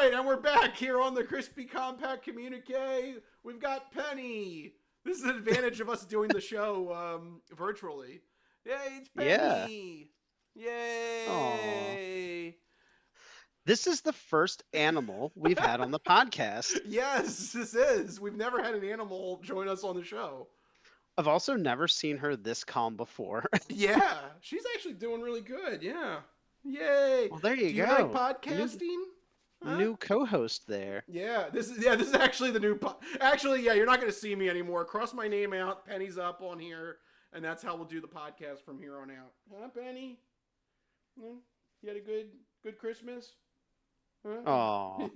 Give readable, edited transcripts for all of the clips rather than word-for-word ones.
right, and we're back here on the Crispy Compact Communiqué. We've got Penny. This is an advantage of us doing the show virtually. Yay, it's Yeah. Penny. Oh. Yay. This is the first animal we've had on the podcast. Yes, this is. We've never had an animal join us on the show. I've also never seen her this calm before. Yeah, she's actually doing really good. Yeah. Yay. Well, there you Do you like go. New podcasting? Huh? new co-host there. This is actually the actually, yeah, you're not going to see me anymore. Cross my name out. Penny's up on here, and that's how we'll do the podcast from here on out. Huh, Penny? Hmm? You had a good Christmas? Huh? Oh.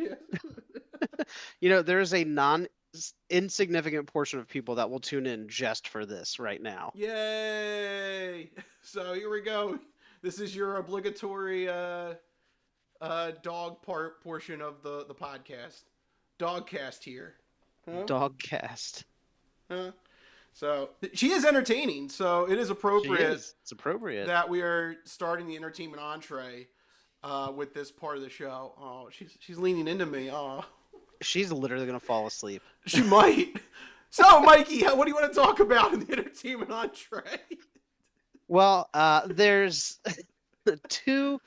Yeah. There's a non insignificant portion of people that will tune in just for this right now. Yay! So here we go. This is your obligatory dog part portion of the podcast. Dogcast here. Huh? Dogcast. Huh? So she is entertaining. So it is She appropriate is. It's appropriate. that we are starting the entertainment entree with this part of the show. Oh, she's leaning into me. Oh, She's literally gonna fall asleep. she might. So, Mikey, what do you want to talk about in the entertainment entree? Well, there's two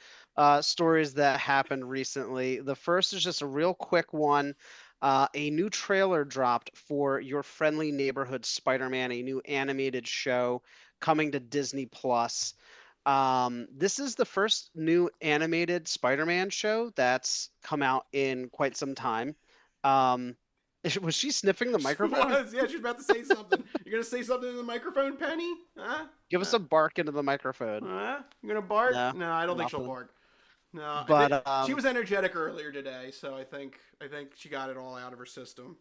stories that happened recently. The first is just a real quick one. A new trailer dropped for Your Friendly Neighborhood Spider-Man, a new animated show coming to Disney Plus. This is the first new animated Spider-Man show that's come out in quite some time. Um, was she sniffing the She microphone? was. Yeah, she's about to say something. You're gonna say something in the microphone, Penny? Huh? Give us a bark into the microphone. Huh? You gonna bark? No, No, I don't think she'll nothing. bark. No, But she was energetic earlier today, so I think she got it all out of her system.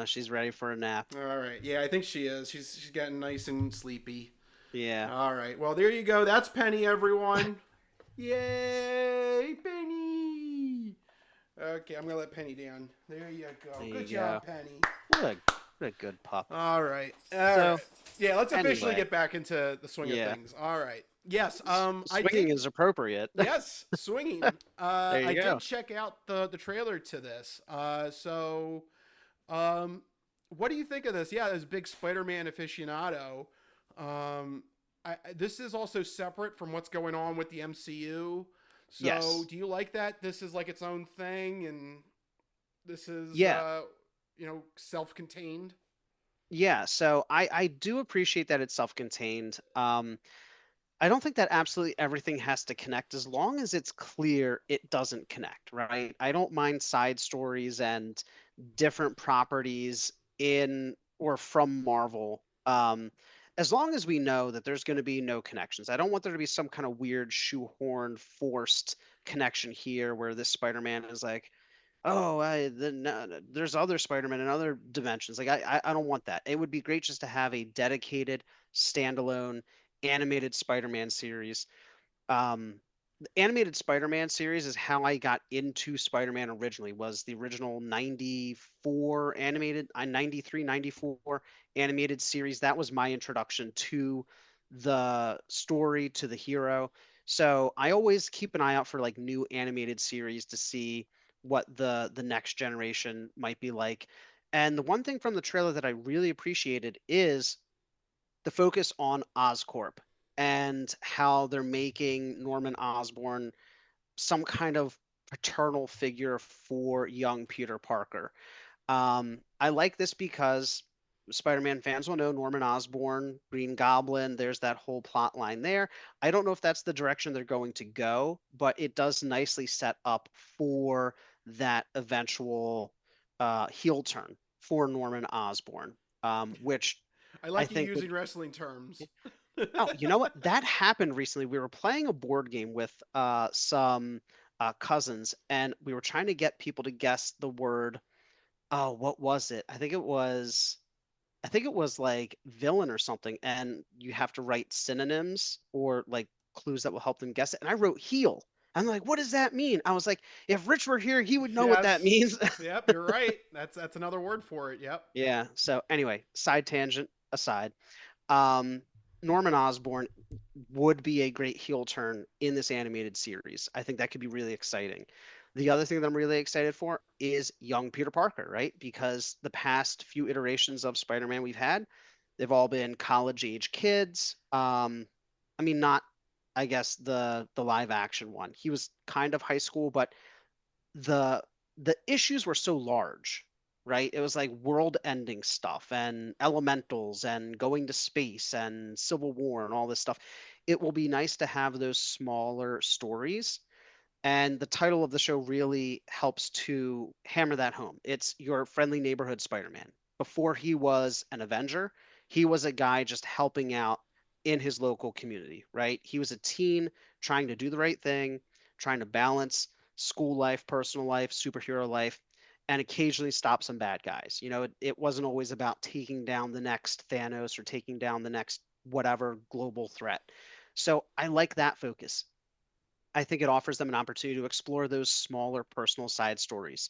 she's ready for a nap. All right, yeah, I think she is. She's getting nice and sleepy. Yeah. All right, well there you go. That's Penny, everyone. Yay, Penny! Okay, I'm gonna let Penny down. There you go. There Good you go. job, Penny. What a what a good pup. All right. All So right. Yeah, let's officially anyway, get back into the swing of yeah, things. All right. Yes. I swinging did. is appropriate. Yes, swinging. There you I did go. check out the trailer to this. Um, what do you think of this? Yeah, as a big Spider-Man aficionado, this is also separate from what's going on with the MCU. So, Yes. do you like that? This is like its own thing, and this is Yeah. self-contained. Yeah. So I do appreciate that it's self-contained. I don't think that absolutely everything has to connect as long as it's clear it doesn't connect, right? I don't mind side stories and different properties in or from Marvel. As long as we know that there's going to be no connections. I don't want there to be some kind of weird shoehorn forced connection here where this Spider-Man is like, oh, there's other Spider-Man in other dimensions. Like I don't want that. It would be great just to have a dedicated standalone animated Spider-Man series. The animated Spider-Man series is how I got into Spider-Man originally. Was the original 94 animated, 93, 94 animated series. That was my introduction to the story, to the hero. So I always keep an eye out for like new animated series to see what the next generation might be like. And the one thing from the trailer that I really appreciated is the focus on Oscorp and how they're making Norman Osborn some kind of paternal figure for young Peter Parker. I like this because Spider-Man fans will know Norman Osborn, Green Goblin. There's that whole plot line there. I don't know if that's the direction they're going to go, but it does nicely set up for that eventual heel turn for Norman Osborn, which I I like you think would. using wrestling terms. Oh, you know what? That happened recently. We were playing a board game with some cousins, and we were trying to get people to guess the word. Oh, what was it? I think it was like villain or something, and you have to write synonyms or like clues that will help them guess it. And I wrote heel. I'm like, what does that mean? I was like, if Rich were here, he would know what that Yes. means. Yep, you're right. That's another word for it. Yep. Yeah. So anyway, side tangent aside. Um, Norman Osborn would be a great heel turn in this animated series. I think that could be really exciting. The other thing that I'm really excited for is young Peter Parker, right? Because the past few iterations of Spider-Man we've had, they've all been college age kids. I mean, not, I guess, the live action one. He was kind of high school, but the the issues were so large, right? It was like world-ending stuff and elementals and going to space and Civil War and all this stuff. It will be nice to have those smaller stories, and the title of the show really helps to hammer that home. It's your friendly neighborhood Spider-Man. Before he was an Avenger, he was a guy just helping out in his local community, right? He was a teen trying to do the right thing, trying to balance school life, personal life, superhero life, and occasionally stop some bad guys. It wasn't always about taking down the next Thanos or taking down the next whatever global threat. So I like that focus. I think it offers them an opportunity to explore those smaller personal side stories,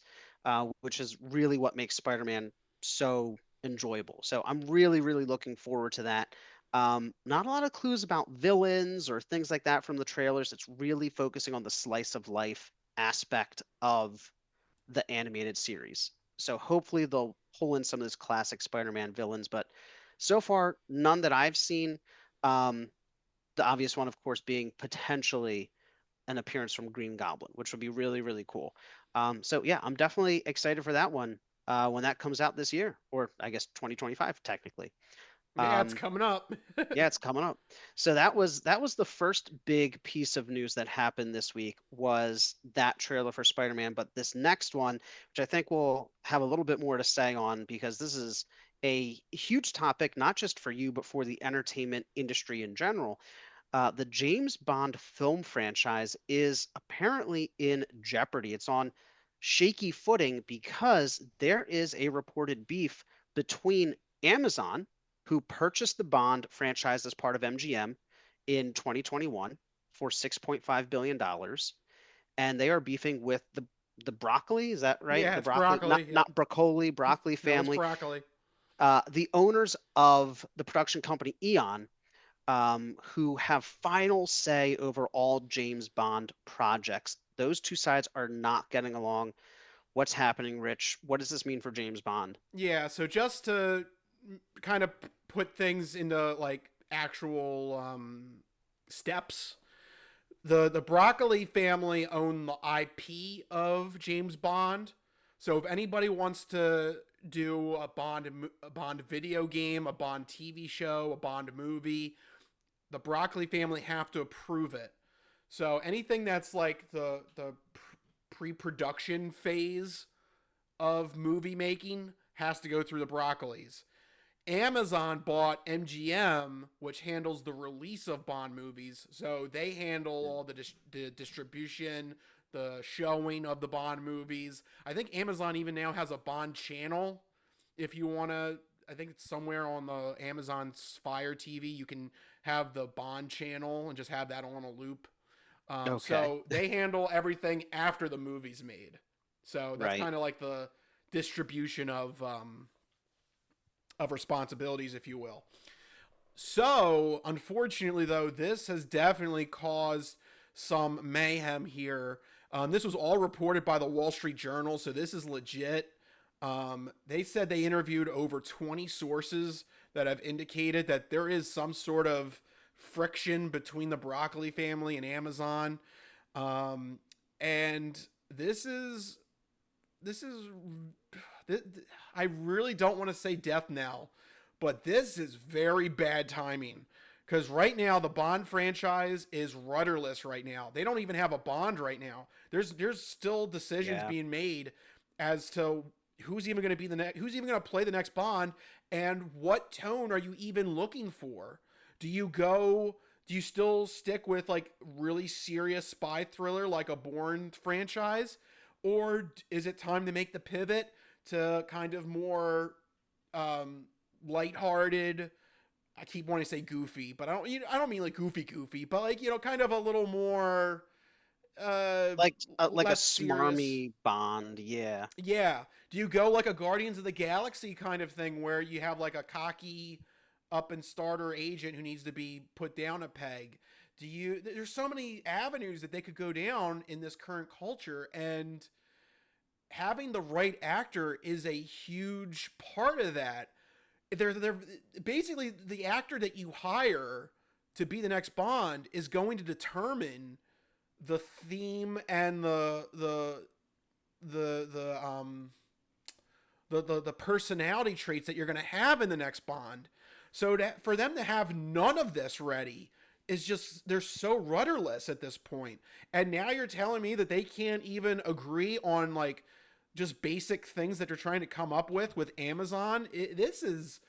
which is really what makes Spider-Man so enjoyable. So I'm really, really looking forward to that. Not a lot of clues about villains or things like that from the trailers. It's really focusing on the slice of life aspect of the animated series. So hopefully they'll pull in some of those classic Spider-Man villains, but so far none that I've seen. Um, the obvious one, of course, being potentially an appearance from Green Goblin, which would be really, really cool. So yeah, I'm definitely excited for that one when that comes out this year, or I guess 2025 technically. Yeah, it's Um, coming up. yeah, it's coming up. So that was the first big piece of news that happened this week was that trailer for Spider-Man. But this next one, which I think we'll have a little bit more to say on, because this is a huge topic, not just for you, but for the entertainment industry in general. The James Bond film franchise is apparently in jeopardy. It's on shaky footing because there is a reported beef between Amazon, who purchased the Bond franchise as part of MGM in 2021 for $6.5 billion, and they are beefing with the broccoli, is that right? Yeah, The it's broccoli, not broccoli. Yep. not broccoli, broccoli No, it's family. broccoli. The owners of the production company Eon, who have final say over all James Bond projects. Those two sides are not getting along. What's happening, Rich? What does this mean for James Bond? Yeah, so just to kind of put things into like actual steps, the broccoli family own the IP of James Bond. So if anybody wants to do a Bond video game, a Bond TV show, a Bond movie, the broccoli family have to approve it. So anything that's like the pre-production phase of movie making has to go through the broccolis. Amazon bought MGM, which handles the release of Bond movies. So they handle all the distribution, the showing of the Bond movies. I think Amazon even now has a Bond channel. If you want to, I think it's somewhere on the Amazon Fire TV. You can have the Bond channel and just have that on a loop. Okay, So they handle everything after the movie's made. So that's right. kind of like the distribution of responsibilities, if you will. So, unfortunately, though, this has definitely caused some mayhem here. This was all reported by the Wall Street Journal, so this is legit. They said they interviewed over 20 sources that have indicated that there is some sort of friction between the broccoli family and Amazon. Um, and this is I really don't want to say death knell, but this is very bad timing because right now the Bond franchise is rudderless. Right now, they don't even have a Bond. Right now, there's still decisions Yeah. being made as to who's even going to be the next, who's even going to play the next Bond, and what tone are you even looking for? Do you go? Do you still stick with like really serious spy thriller like a Bourne franchise, or is it time to make the pivot to kind of more um, lighthearted? I keep wanting to say goofy, but I don't mean like goofy, but like kind of a little more uh, Like a less serious. smarmy Bond, yeah. Yeah. Do you go like a Guardians of the Galaxy kind of thing where you have like a cocky up and starter agent who needs to be put down a peg? there's so many avenues that they could go down in this current culture, and having the right actor is a huge part of that. They're basically the actor that you hire to be the next Bond is going to determine the theme and the personality traits that you're going to have in the next Bond. So for them to have none of this ready is just, they're so rudderless at this point. And now you're telling me that they can't even agree on like just basic things that they're trying to come up with Amazon. This is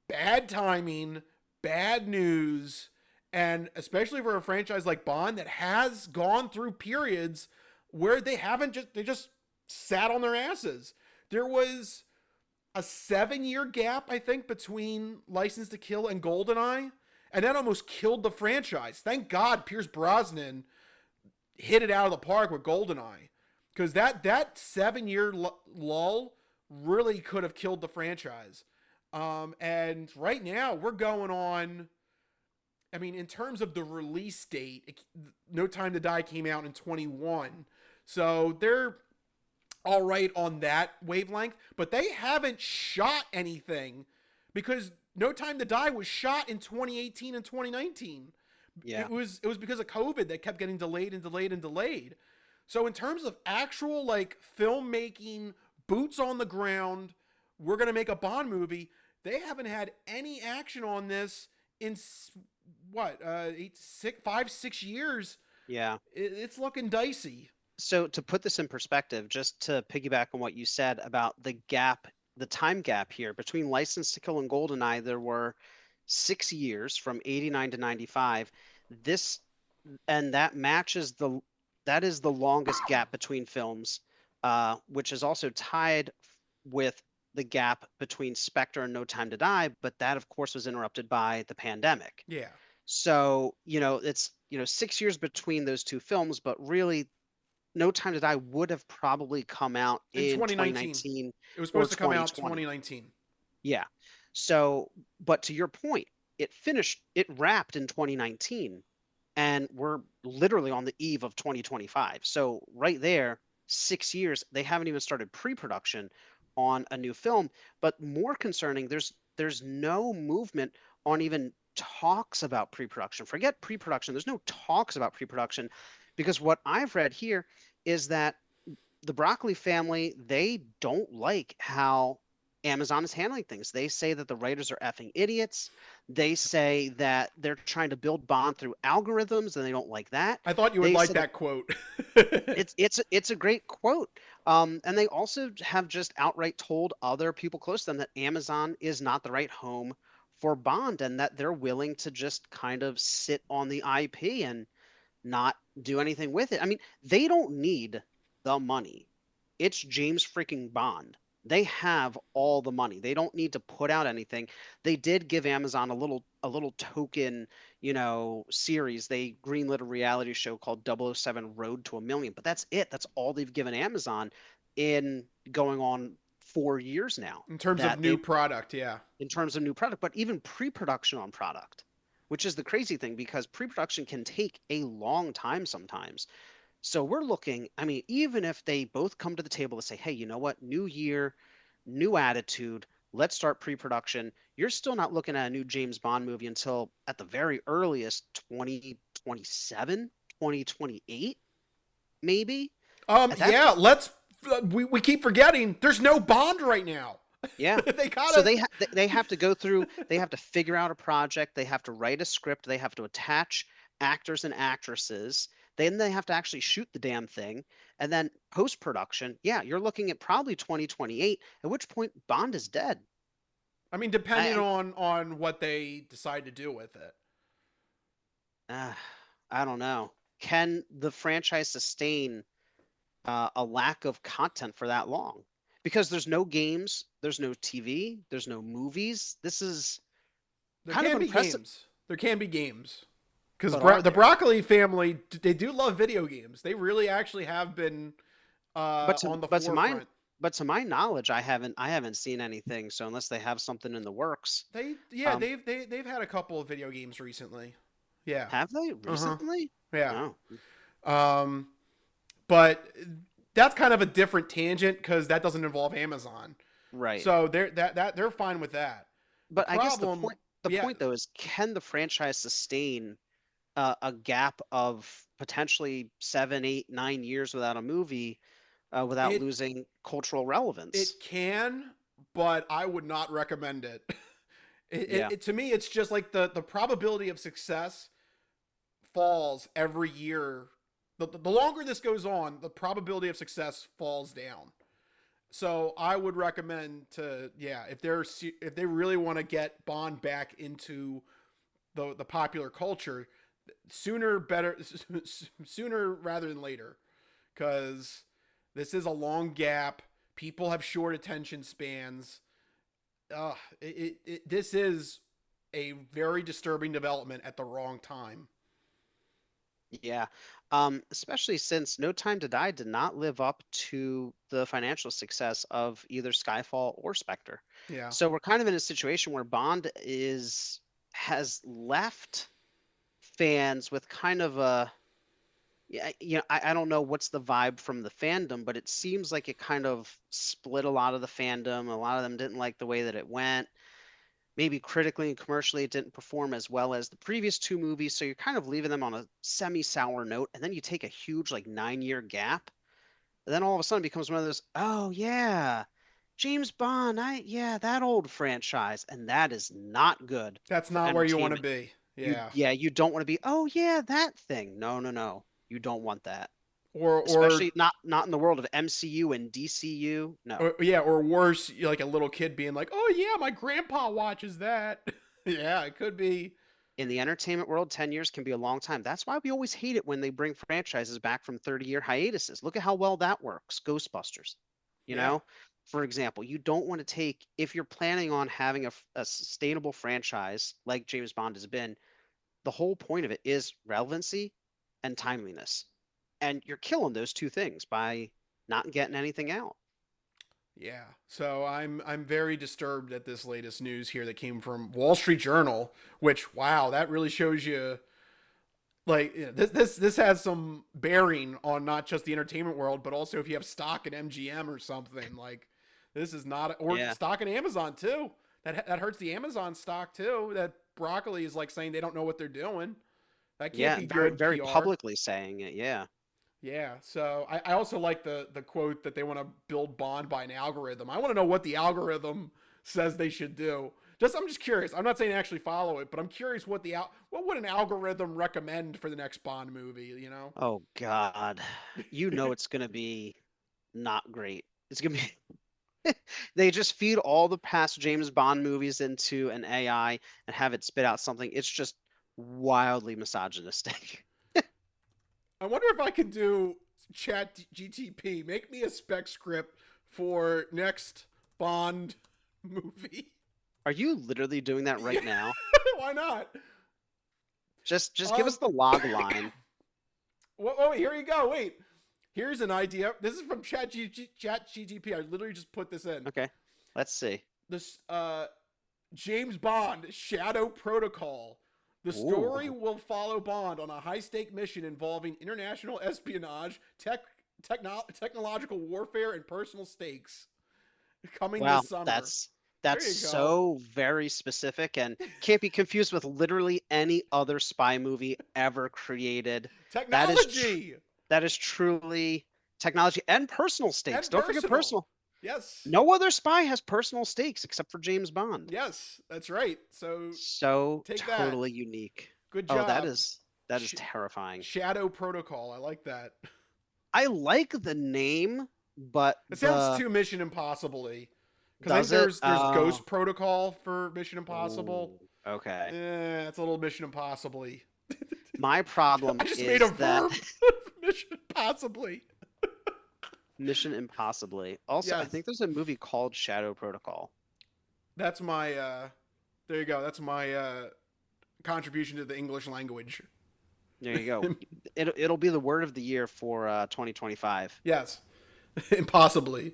bad timing, bad news, and especially for a franchise like Bond that has gone through periods where they just sat on their asses. There was a 7-year gap, I think, between License to Kill and GoldenEye, and that almost killed the franchise. Thank God Pierce Brosnan hit it out of the park with GoldenEye, because that 7-year lull really could have killed the franchise. And right now we're going on. I mean, in terms of the release date, No Time to Die came out in 21, so they're all right on that wavelength. But they haven't shot anything, because No Time to Die was shot in 2018 and 2019. Yeah. It was because of COVID that kept getting delayed and delayed and delayed. So in terms of actual like filmmaking, boots on the ground, we're gonna make a Bond movie. They haven't had any action on this in what 5-6 years. Yeah. It's looking dicey. So to put this in perspective, just to piggyback on what you said about the gap, the time gap here between License to Kill and GoldenEye, there were 6 years from 89 to 95. This and that is the longest gap between films, which is also tied with the gap between Spectre and No Time to Die, but that of course was interrupted by the pandemic. Yeah. So, it's, 6 years between those two films, but really No Time to Die would have probably come out In in 2019. 2019 It was or supposed to come out 2020. 2019. Yeah. So, but to your point, it wrapped in 2019, and we're literally on the eve of 2025. So right there, 6 years, they haven't even started pre-production on a new film. But more concerning, there's no movement on even talks about pre-production. Forget pre-production. There's no talks about pre-production, because what I've read here is that the Broccoli family, they don't like how Amazon is handling things. They say that the writers are effing idiots. They say that they're trying to build Bond through algorithms, and they don't like that. I thought you would They like said that quote. it's a great quote. And they also have just outright told other people close to them that Amazon is not the right home for Bond, and that they're willing to just kind of sit on the IP and not do anything with it. I mean, they don't need the money. It's James freaking Bond. They have all the money. They don't need to put out anything. They did give Amazon a little token, series. They greenlit a reality show called 007 Road to a Million, but that's it. That's all they've given Amazon in going on 4 years now. In terms of That new they product, yeah. In terms of new product, but even pre-production on product, which is the crazy thing, because pre-production can take a long time sometimes. So we're looking, I mean, even if they both come to the table to say, hey, you know what, new year, new attitude, let's start pre-production, you're still not looking at a new James Bond movie until at the very earliest 2027, 2028, maybe. At that Yeah, point, let's we keep forgetting there's no Bond right now. yeah. They So gotta. they have to go through, they have to figure out a project, they have to write a script, they have to attach actors and actresses, then they have to actually shoot the damn thing, and then post-production, yeah, you're looking at probably 2028, at which point Bond is dead. I mean, depending I on what they decide to do with it. uh, I don't know. Can the franchise sustain a lack of content for that long? Because there's no games, there's no TV, there's no movies. This is There kind of can be unprecedented. games. There can be games. Because But are the there? Broccoli family, they do love video games. They really actually have been But to on the but to my forefront. but to my knowledge, I haven't seen anything. So unless they have something in the works, They yeah um, they've had a couple of video games recently. Yeah. Have they Uh huh. recently? Yeah. Oh, Um, but that's kind of a different tangent because that doesn't involve Amazon. right. So they're fine with that. The But I guess problem, the yeah, point though is, can the franchise sustain a gap of potentially 7, 8, 9 years without a movie, without it losing cultural relevance? it can, but I would not recommend it. Yeah. To me, it's just like the probability of success falls every year. The longer this goes on, the probability of success falls down. So I would recommend to, yeah, if they really want to get Bond back into the popular culture, sooner better sooner rather than later, because this is a long gap. People have short attention spans. This is a very disturbing development at the wrong time. Yeah. Especially since No Time to Die did not live up to the financial success of either Skyfall or Spectre. Yeah, So we're kind of in a situation where Bond is has left fans with kind of a, yeah, I don't know what's the vibe from the fandom, but it seems like it kind of split a lot of the fandom. A lot of them didn't like the way that it went. Maybe critically and commercially, it didn't perform as well as the previous two movies. So you're kind of leaving them on a semi-sour note. And then you take a huge, like, 9 year gap. And then all of a sudden it becomes one of those, oh, yeah, James Bond. Yeah, that old franchise. And that is not good that's for not where you want to entertainment. be. Yeah, Yeah, you don't want to be, oh, yeah, that thing. No, no, no. You don't want that, or especially not in the world of MCU and DCU. No. yeah, or worse, like a little kid being like, "Oh yeah, my grandpa watches that." Yeah, it could be. In the entertainment world, 10 years can be a long time. That's why we always hate it when they bring franchises back from 30-year hiatuses. Look at how well that works. Ghostbusters. You Yeah, know, for example, you don't want to take, if you're planning on having a sustainable franchise like James Bond has been, the whole point of it is relevancy and timeliness. And you're killing those two things by not getting anything out. yeah. So I'm very disturbed at this latest news here that came from Wall Street Journal. Which wow, that really shows you like this has some bearing on not just the entertainment world, but also if you have stock in MGM or something. Like this is not, or Yeah. stock in Amazon too. That hurts the Amazon stock too. That Broccoli is like saying they don't know what they're doing. That can't Yeah. be Very, good very PR. publicly saying it. Yeah. Yeah, so I also like the quote that they want to build Bond by an algorithm. I want to know what the algorithm says they should do. I'm just curious. I'm not saying actually follow it, but I'm curious what would an algorithm recommend for the next Bond movie, you know? Oh, God. You know it's going to be not great. It's gonna be they just feed all the past James Bond movies into an AI and have it spit out something. It's just wildly misogynistic. I wonder if I could do Chat GTP, make me a spec script for next Bond movie. Are you literally doing that Yeah, right now? why not? Just give us Um, the log line. here you go. Wait, here's an idea. This is from ChatGTP. I literally just put this in. Okay. Let's see. This James Bond Shadow Protocol. The story Ooh. will follow Bond on a high-stake mission involving international espionage, technological warfare, and personal stakes. Coming Wow, this summer. that's There you go. so very specific and can't be confused with literally any other spy movie ever created. That is Technology that is truly technology and personal stakes. and Don't forget personal. personal. Yes. No other spy has personal stakes except for James Bond. Yes, that's right. So So take that. totally unique. Good Oh, job. that is terrifying. Shadow Protocol. I like that. I like the name, but It sounds the too Mission Impossible-y. Because I think does it? there's Ghost Protocol for Mission Impossible. Oh, okay. It's a little Mission Impossible-y. My I problem just made a is that verb. Mission Impossible-y. Mission Impossibly. Also, I Yes, think there's a movie called Shadow Protocol. that's my. There you go. That's my contribution to the English language. There you go. It'll be the word of the year for 2025. Yes, impossibly.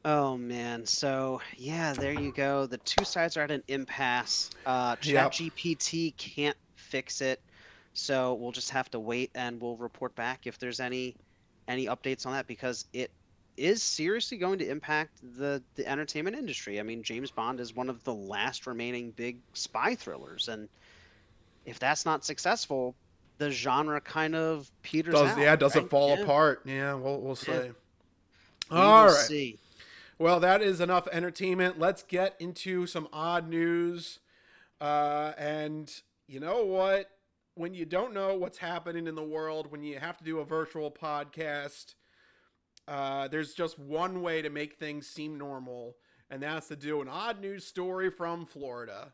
Oh man. So yeah, there you go. The two sides are at an impasse. Yep. ChatGPT can't fix it. So we'll just have to wait, and we'll report back if there's any updates on that, because it is seriously going to impact the entertainment industry. I mean, James Bond is one of the last remaining big spy thrillers, and if that's not successful, the genre kind of peters Does out, yeah? Does it right? fall Yeah, apart? Yeah, we'll yeah. see. We will All right. see. Well, that is enough entertainment. Let's get into some odd news. And you know what? When you don't know what's happening in the world, when you have to do a virtual podcast, there's just one way to make things seem normal, and that's to do an odd news story from Florida.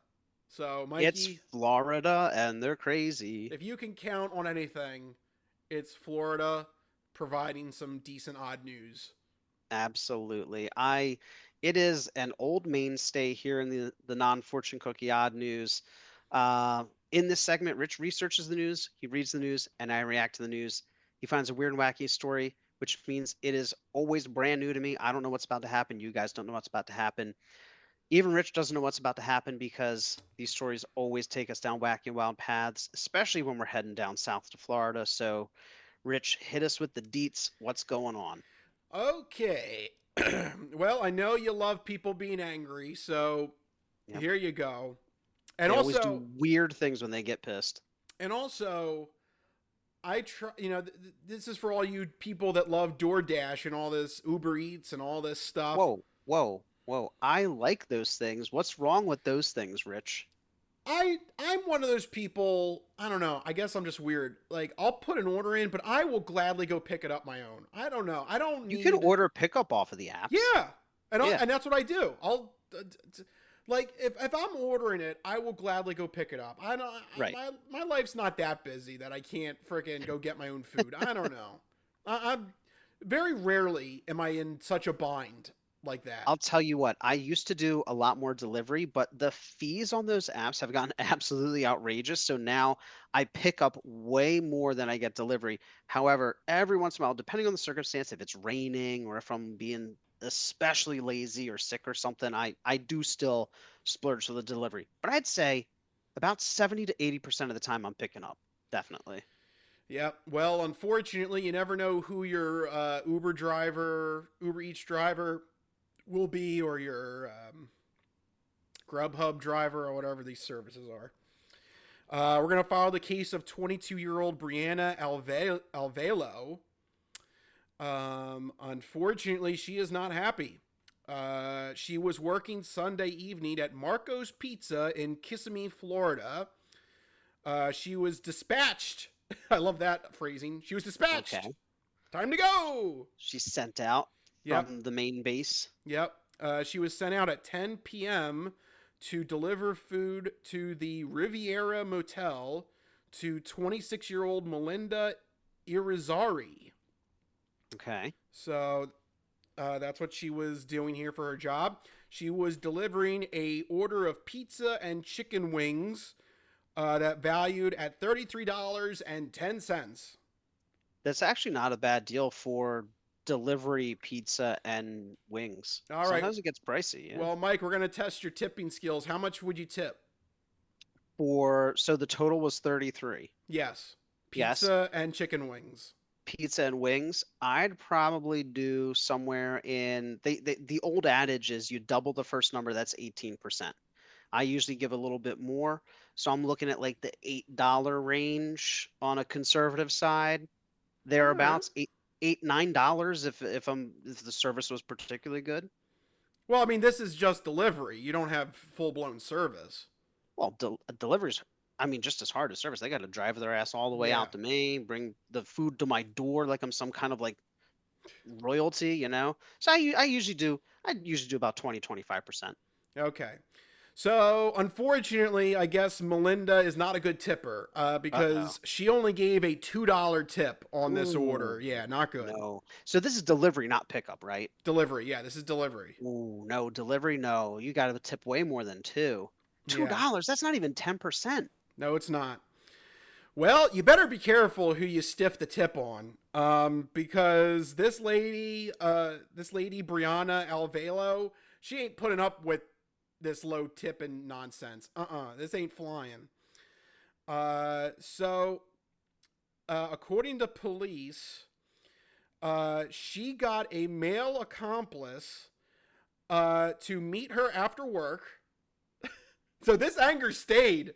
So, It's Mikey, Florida and they're crazy. if you can count on anything, it's Florida providing some decent odd news. Absolutely. It is an old mainstay here in the non-fortune cookie odd news. In this segment, Rich researches the news, he reads the news, and I react to the news. He finds a weird and wacky story, which means it is always brand new to me. I don't know what's about to happen. You guys don't know what's about to happen. Even Rich doesn't know what's about to happen because these stories always take us down wacky and wild paths, especially when we're heading down south to Florida. So, Rich, hit us with the deets. What's going on? Okay. Well, I know you love people being angry, so Yep. here you go. And They always also, do weird things when they get pissed. and also, I try. This is for all you people that love DoorDash and all this Uber Eats and all this stuff. Whoa, whoa, whoa. I like those things. What's wrong with those things, Rich? I'm one of those people. I don't know. I guess I'm just weird. Like I'll put an order in, but I will gladly go pick it up my own. I don't know. I don't You can need. order pickup off of the apps. Yeah, Yeah, and that's what I do. Like if I'm ordering it, I will gladly go pick it up. I don't. right. My life's not that busy that I can't freaking go get my own food. I don't know. I'm very rarely am I in such a bind like that. I'll tell you what, I used to do a lot more delivery, but the fees on those apps have gotten absolutely outrageous. So now I pick up way more than I get delivery. However, every once in a while, depending on the circumstance, if it's raining or if I'm being especially lazy or sick or something, I do still splurge for the delivery. But I'd say about 70 to 80% of the time I'm picking up. Definitely. Yep. Well, unfortunately, you never know who your Uber Eats driver will be, or your Grubhub driver, or whatever these services are. We're going to follow the case of 22-year-old Brianna Alvelo. Unfortunately, she is not happy. She was working Sunday evening at Marco's Pizza in Kissimmee, Florida. She was dispatched. I love that phrasing. She was dispatched. Okay. Time to go. She's sent out Yep. from the main base. Yep. She was sent out at 10 p.m. to deliver food to the Riviera Motel to 26-year-old Melinda Irizarry. Okay. So that's what she was doing here for her job. She was delivering a order of pizza and chicken wings that valued at $33.10. That's actually not a bad deal for delivery pizza and wings. All right. Sometimes it gets pricey, yeah. Well, Mike, we're going to test your tipping skills. How much would you tip? So the total was 33. Yes. Yes. Pizza and chicken wings. Pizza and wings, I'd probably do somewhere in the old adage is you double the first number, that's 18%. I usually give a little bit more, so I'm looking at like the $8 range on a conservative side, All right. thereabouts $9 if the service was particularly good. Well, I mean, this is just delivery. You don't have full blown service. Well, deliveries, I mean, just as hard as service. They got to drive their ass all the way Yeah. out to me, bring the food to my door like I'm some kind of like royalty, you know? So I usually do about 20-25%. Okay. So, unfortunately, I guess Melinda is not a good tipper Uh-oh. because she only gave a $2 tip on this order. Ooh, Yeah, not good. no. So this is delivery, not pickup, right? Delivery. Yeah, this is delivery. Ooh, no, delivery, no. You got to tip way more than two. Yeah. $2, that's not even 10%. No, it's not. Well, you better be careful who you stiff the tip on, because this lady Brianna Alvelo, she ain't putting up with this low tip and nonsense. This ain't flying. So according to police, she got a male accomplice to meet her after work. So this anger stayed.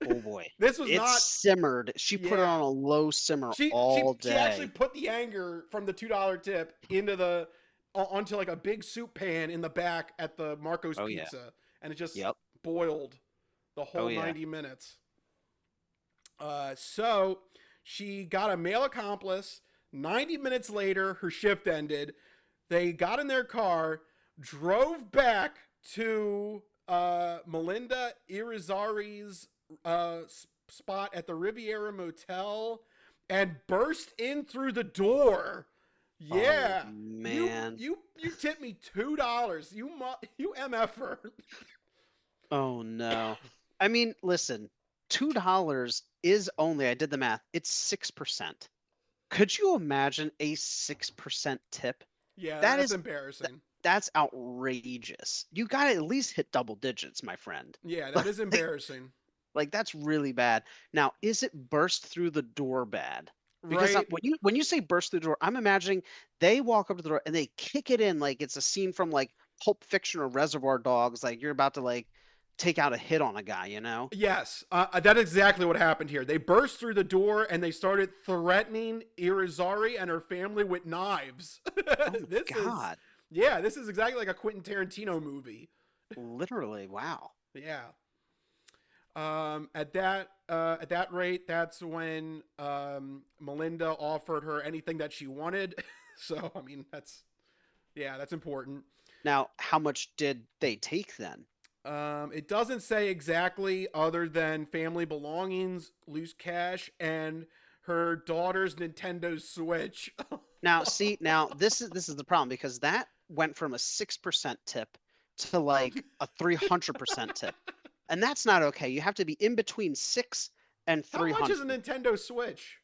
Oh boy. This was It not. simmered. She put it Yeah. on a low simmer She she all she actually day. put the anger from the $2 tip into the onto like a big soup pan in the back at the Marco's Oh yeah. Pizza, and it just Yep. boiled the Oh whole yeah. 90 minutes. So she got a male accomplice. 90 minutes later, her shift ended. They got in their car, drove back to Melinda Irizarry's spot at the Riviera Motel, and burst in through the door. Oh Yeah, you man. you you tipped me $2. You mf'er. Oh no. I mean, listen, $2 is only, I did the math, it's 6%. Could you imagine a 6% tip? Yeah, That that's is embarrassing. that's outrageous. You got to at least hit double digits, my friend. Yeah, that is Like, embarrassing. like that's really bad. Now, is it burst through the door bad? Because Right? when you say burst through the door, I'm imagining they walk up to the door and they kick it in like it's a scene from like Pulp Fiction or Reservoir Dogs, like you're about to like take out a hit on a guy, you know? Yes, that's exactly what happened here. They burst through the door and they started threatening Irizarry and her family with knives. Oh my this is, God. yeah, this is exactly like a Quentin Tarantino movie. Literally, wow. Yeah. At that rate, that's when Melinda offered her anything that she wanted. So I mean, that's important. Now, how much did they take then? It doesn't say exactly, other than family belongings, loose cash, and her daughter's Nintendo Switch. Now, see, now this is the problem because that went from a 6% tip to like a 300% tip. And that's not okay. You have to be in between 6 and How much is a 300. Nintendo Switch?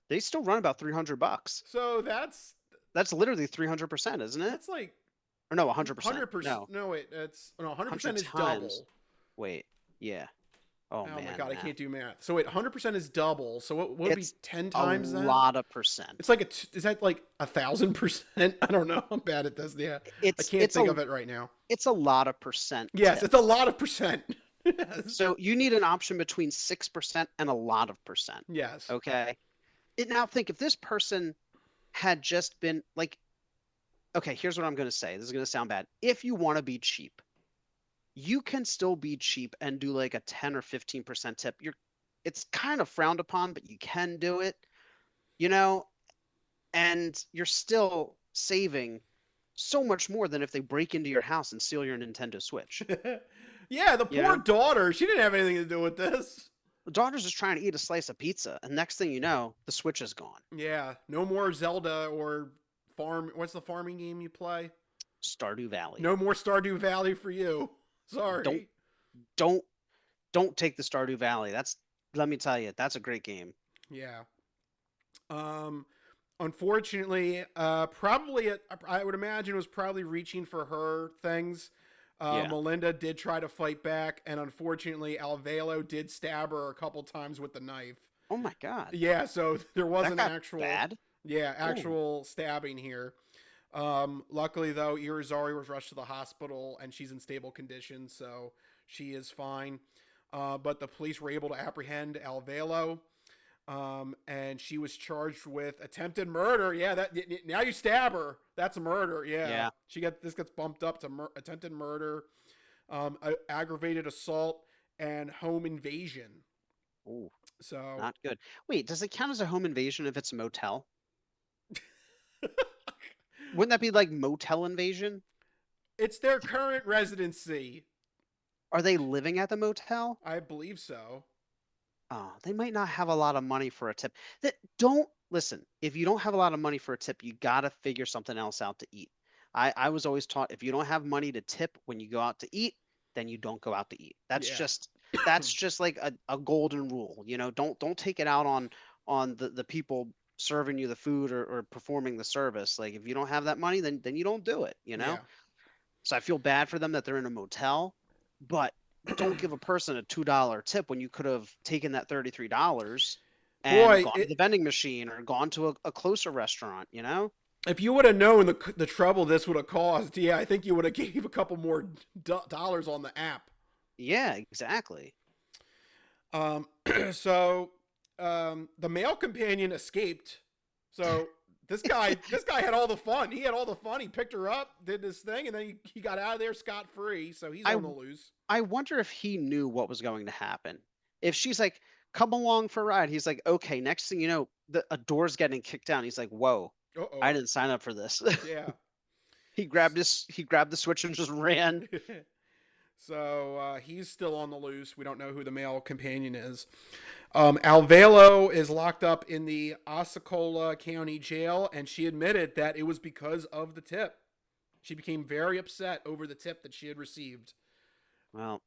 They still run about $300. So that's That's literally 300%, isn't it? that's like Or no, 100%. 100%. No, No, wait, it's no 100% 100 is times. double. Wait. Yeah. Oh Oh my man, god, I math. can't do math. So wait, 100% is double. So what would be It's 10 a times that? lot of It's percent. like is that like 1,000%? I don't know. I'm bad at this. Yeah, I It's can't it's think a of it right now. it's a lot of percent Yes, tip. it's a lot of percent. Yes. So you need an option between 6% and a lot of percent. Yes. Okay. Now think if this person had just been like, okay, here's what I'm going to say. This is going to sound bad. If you want to be cheap, you can still be cheap and do like a 10 or 15% tip. It's kind of frowned upon, but you can do it, you know, and you're still saving so much more than if they break into your house and steal your Nintendo Switch. Yeah, the You poor know, daughter. She didn't have anything to do with this. the daughter's just trying to eat a slice of pizza, and next thing you know, the Switch is gone. Yeah, no more Zelda or farm. What's the farming game you play? Stardew Valley. No more Stardew Valley for you. Don't Sorry. don't don't take the Stardew Valley. That's let me tell you, that's a great game. Yeah. Um, unfortunately, I would imagine it was probably reaching for her things. Yeah. Melinda did try to fight back, and unfortunately, Alvelo did stab her a couple times with the knife. Oh my God. Yeah, so there was That an got actual, bad. yeah, Oh, actual stabbing here. Luckily, though, Irizarry was rushed to the hospital, and she's in stable condition, so she is fine. But the police were able to apprehend Alvelo, and she was charged with attempted murder. Yeah, that now you stab her. That's a murder. Yeah, yeah. this gets bumped up to attempted murder, aggravated assault, and home invasion. Oh, So not good. Wait, does it count as a home invasion if it's a motel? Wouldn't that be like motel invasion? it's their current residency. Are they living at the motel? I believe so. Oh, they might not have a lot of money for a tip. That don't listen. If you don't have a lot of money for a tip, you gotta figure something else out to eat. I was always taught if you don't have money to tip when you go out to eat, then you don't go out to eat. Yeah. That's just like a golden rule. You know, don't take it out on the people serving you the food or performing the service. Like if you don't have that money, then you don't do it, you know? Yeah. So I feel bad for them that they're in a motel, but don't give a person a $2 tip when you could have taken that $33 and Boy, gone to the vending machine or gone to a closer restaurant, you know? if you would have known the trouble this would have caused, yeah, I think you would have gave a couple more dollars on the app. Yeah, exactly. Um, so the male companion escaped. So this guy had all the fun. He had all the fun. He picked her up, did this thing, and then he got out of there scot free. So he's I on the loose. I wonder if he knew what was going to happen. If she's like, "Come along for a ride," he's like, "Okay." Next thing you know, a door's getting kicked down. He's like, "Whoa, Uh I oh. didn't sign up for this." Yeah. He grabbed the switch and just ran. So he's still on the loose. We don't know who the male companion is. Alvelo is locked up in the Osceola County Jail, and she admitted that it was because of the tip. She became very upset over the tip that she had received. Well,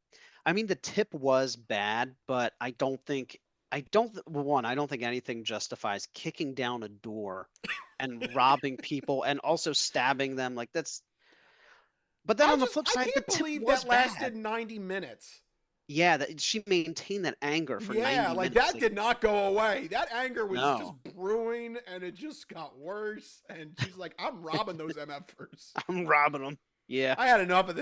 I mean, the tip was bad, but I don't think anything justifies kicking down a door and robbing people and also stabbing them. Like that's, but then on the flip I side, the can't tip believe was that lasted bad. 90 minutes. Yeah, that she maintained that anger for Yeah, 90 like minutes. that Like, did not go away. That anger was just no, brewing and it just got worse. And she's like, I'm robbing those MFers. I'm robbing them. Yeah. I had enough of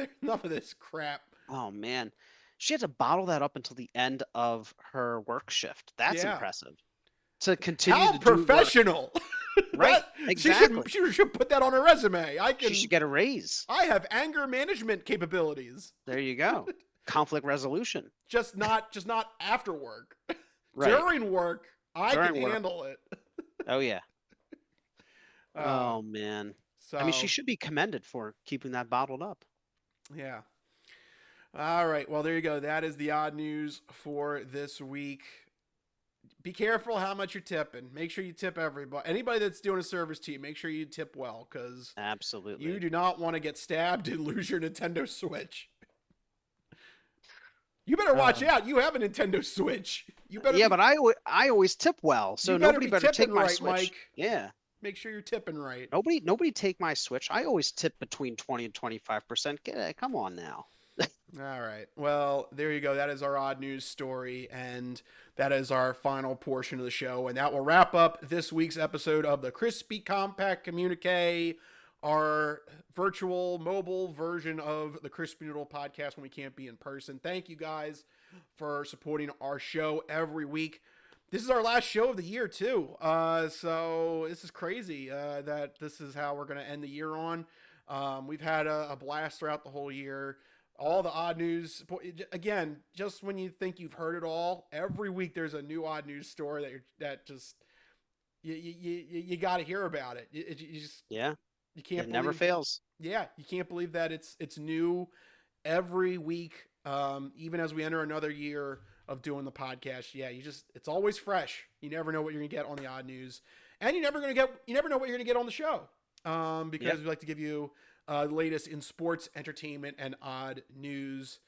this crap. Oh man. She had to bottle that up until the end of her work shift. That's Yeah. impressive. To continue How to do work. professional. Right. That Exactly. she should put that on her resume. She should get a raise. I have anger management capabilities. There you go. Conflict resolution. Just not after work. Right. During work, I can During work. handle it. Oh yeah. Uh, Oh man. I mean, she so should be commended for keeping that bottled up. yeah. All right. Well, there you go. That is the odd news for this week. Be careful how much you're tipping. Make sure you tip everybody. Anybody that's doing a service to you, make sure you tip well because you Absolutely. do not want to get stabbed and lose your Nintendo Switch. You better watch Uh, out. You have a Nintendo Switch. yeah, but I always tip well, so you better nobody be better tipping take my right, Switch. Mike. Yeah. Make sure you're tipping right. Nobody take my Switch. I always tip between 20 and 25%. Come on now. All right. Well, there you go. That is our odd news story, and that is our final portion of the show. And that will wrap up this week's episode of the Crispy Compact Communique, our virtual mobile version of the Crispy Noodle podcast when we can't be in person. Thank you guys for supporting our show every week. This is our last show of the year, too. So this is crazy that this is how we're going to end the year on. We've had a blast throughout the whole year. All the odd news. Again, just when you think you've heard it all, every week there's a new odd news story that just you got to hear about it. You just Yeah. you can't It never believe. fails. Yeah, you can't believe that it's new every week. Even as we enter another year of doing the podcast, yeah, it's always fresh. You never know what you're gonna get on the odd news, and you never know what you're gonna get on the show. Because Yeah. we like to give you the latest in sports, entertainment, and odd news.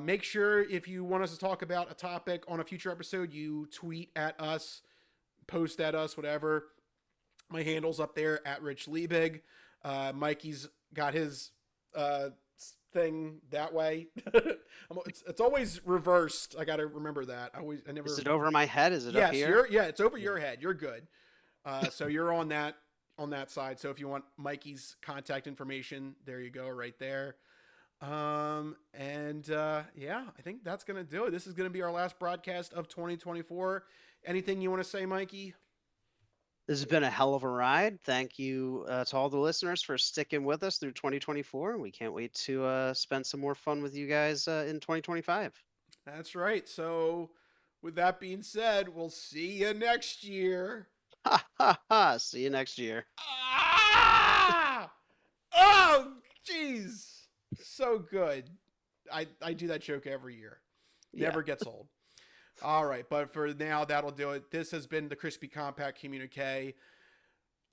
Make sure if you want us to talk about a topic on a future episode, you tweet at us, post at us, whatever. My handle's up there at Rich Liebig. Mikey's got his thing that way. It's always reversed. I got to remember that. I never. Is it over my head? Is it up Yes, here? it's over your head. You're good. So you're on that side. So if you want Mikey's contact information, there you go, right there. Yeah, I think that's gonna do it. This is gonna be our last broadcast of 2024. Anything you want to say, Mikey? This has been a hell of a ride. Thank you to all the listeners for sticking with us through 2024. We can't wait to spend some more fun with you guys in 2025. That's right. So, with that being said, we'll see you next year. Ha ha ha. See you next year. Ah! Oh, jeez. So good. I do that joke every year. Never Yeah. gets old. All right, but for now, that'll do it. This has been the Crispy Compact Communique.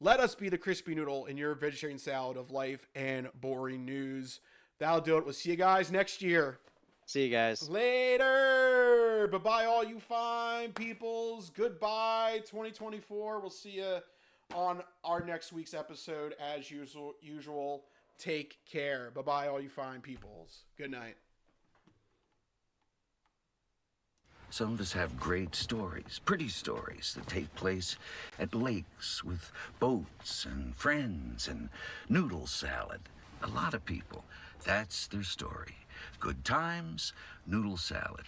Let us be the crispy noodle in your vegetarian salad of life and boring news. That'll do it. We'll see you guys next year. See you guys. Later. Bye-bye, all you fine peoples. Goodbye, 2024. We'll see you on our next week's episode as usual. Take care. Bye-bye, all you fine peoples. Good night. Some of us have great stories, pretty stories that take place at lakes with boats and friends and noodle salad. A lot of people, that's their story. Good times, noodle salad.